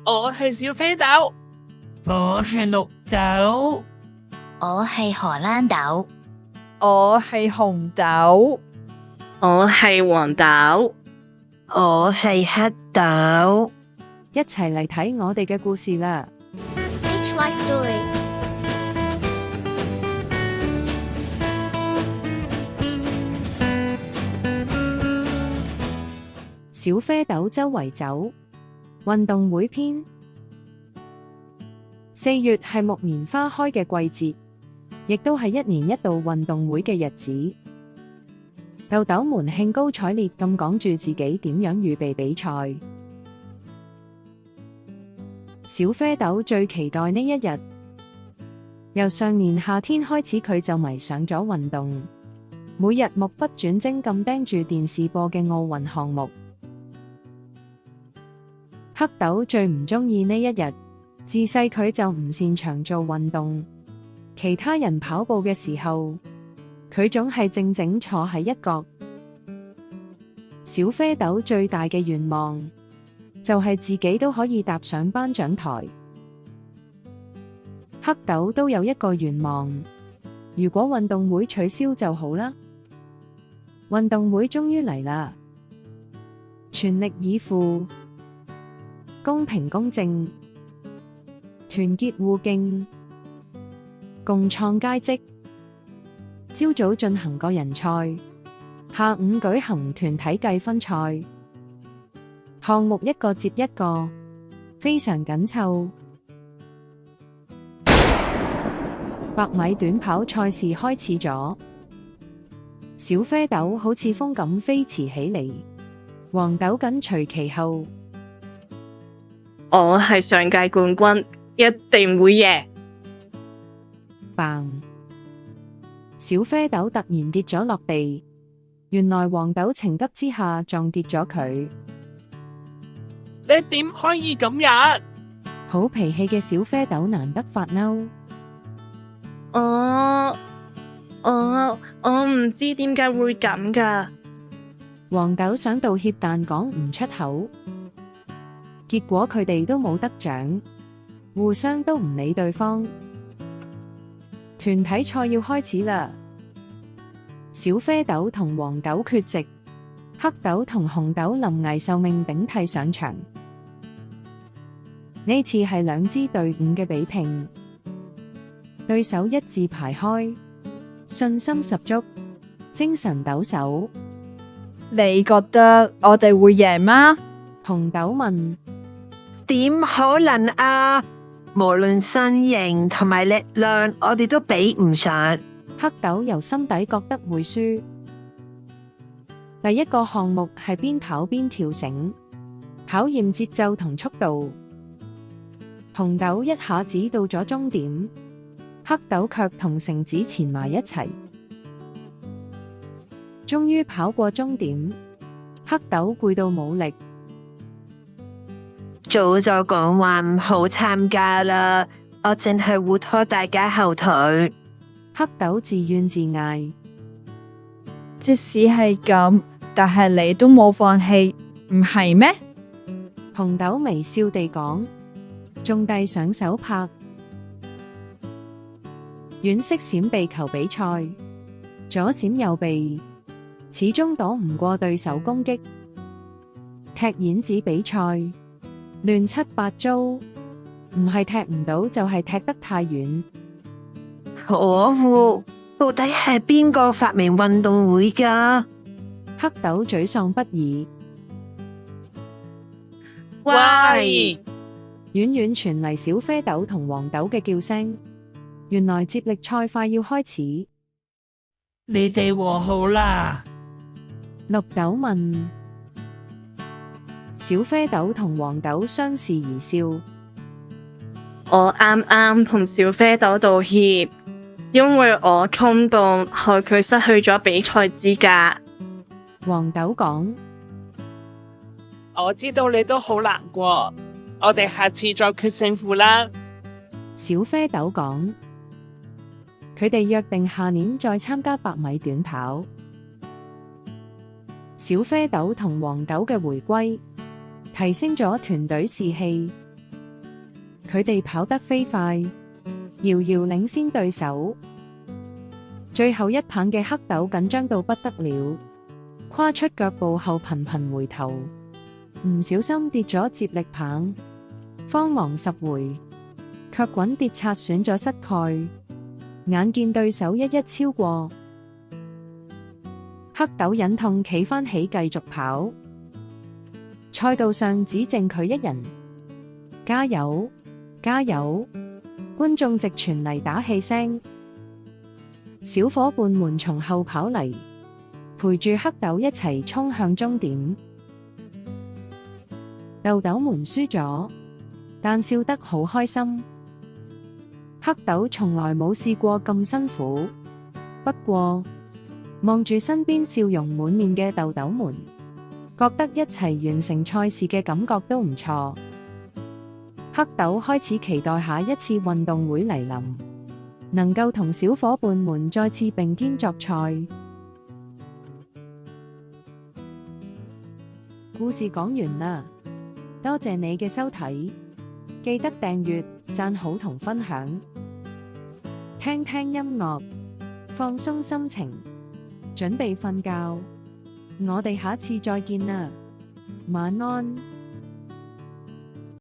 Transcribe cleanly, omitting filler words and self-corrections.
我係小飛豆，我係綠豆，我係荷蘭豆，我係紅豆，我係黃豆，我係黑豆。一齊嚟睇我哋嘅故事啦！ HY Story。小啡豆周圍走，運動會篇。4月係木棉花開嘅季節，亦都係一年一度運動會嘅日子。豆豆們興高采烈咁講住自己點樣預備比賽。小啡豆最期待呢一日，由上年夏天開始佢就迷上咗運動，每日目不轉睛咁盯住電視播嘅奧運項目。黑豆最唔鍾意呢一日，自細佢就唔擅長做運動，其他人跑步嘅時候，佢總係靜靜坐喺一角。小啡豆最大嘅願望，就係自己都可以踏上頒獎台。黑豆都有一個願望，如果運動會取消就好啦。運動會終於嚟啦，全力以赴，公平公正，團結互敬，共創佳績。朝早進行個人賽，下午舉行團體計分賽，項目一個接一個，非常緊湊。100米短跑賽事開始咗，小啡豆好似風咁飛馳起嚟，黃豆緊隨其後。我係上屆冠軍，一定會贏。嘭！小啡豆突然跌咗落地，原來黃豆情急之下撞跌咗佢。你點可以咁樣？好脾氣嘅小啡豆難得發嬲。我唔知點解會咁㗎。黃豆想道歉，但講唔出口。結果佢哋都冇得獎，互相都唔理對方。團體賽要開始啦，小啡豆同黃豆缺席，黑豆同紅豆臨危受命頂替上場。呢次係兩支隊伍嘅比拼，對手一字排開，信心十足，精神抖擻。你覺得我哋會贏嗎？紅豆問。點可能啊？無論身形同埋力量，我哋都比唔上。黑豆由心底覺得會輸。第一個項目係邊跑邊跳繩，考驗節奏同速度。紅豆一下子到咗終點，黑豆卻同繩子纏埋一齊。終於跑過終點，黑豆攰到冇力。早就講話唔好參加啦，我淨係會拖大家後腿。黑豆自怨自艾。即使係咁，但係你都冇放棄，唔係咩？紅豆微笑地講，仲遞上手拍。軟式閃避球比賽，左閃右避，始終躲唔過對手攻擊。踢毽子比賽，亂七八糟，唔係踢唔到就係踢得太遠。可惡，到底係邊個發明運動會㗎？黑豆沮喪不已。喂！遠遠傳嚟小啡豆同黃豆嘅叫聲，原來接力賽快要開始。你哋和好啦。綠豆問。小啡豆同黃豆相視而笑。我啱啱同小啡豆道歉，因為我衝動，害佢失去咗比賽資格。黃豆講。我知道你都好難過，我哋下次再決勝負啦。小啡豆講。佢哋約定下年再參加100米短跑。小啡豆同黃豆嘅回歸，提升咗團隊士氣。佢哋跑得飛快，遙遙領先對手。最後一棒嘅黑豆緊張到不得了，跨出腳步後頻頻回頭，唔小心跌咗接力棒，慌忙拾回，卻滾跌擦損咗膝蓋，眼見對手一超過，黑豆忍痛企返起繼續跑。賽道上只剩佢一人，加油！加油！觀眾直傳嚟打氣聲，小伙伴們從後跑嚟，陪住黑豆一齊衝向終點。豆豆們輸咗，但笑得好開心。黑豆從來冇試過咁辛苦，不過望住身邊笑容滿面嘅豆豆們，覺得一齊完成賽事嘅感覺都唔錯。黑豆開始期待下一次運動會嚟臨，能夠同小伙伴們再次並肩作賽。故事講完啦，多謝你嘅收睇，記得訂閱、讚好同分享。聽聽音樂，放鬆心情，準備瞓覺。我哋下次再見啦，晚安。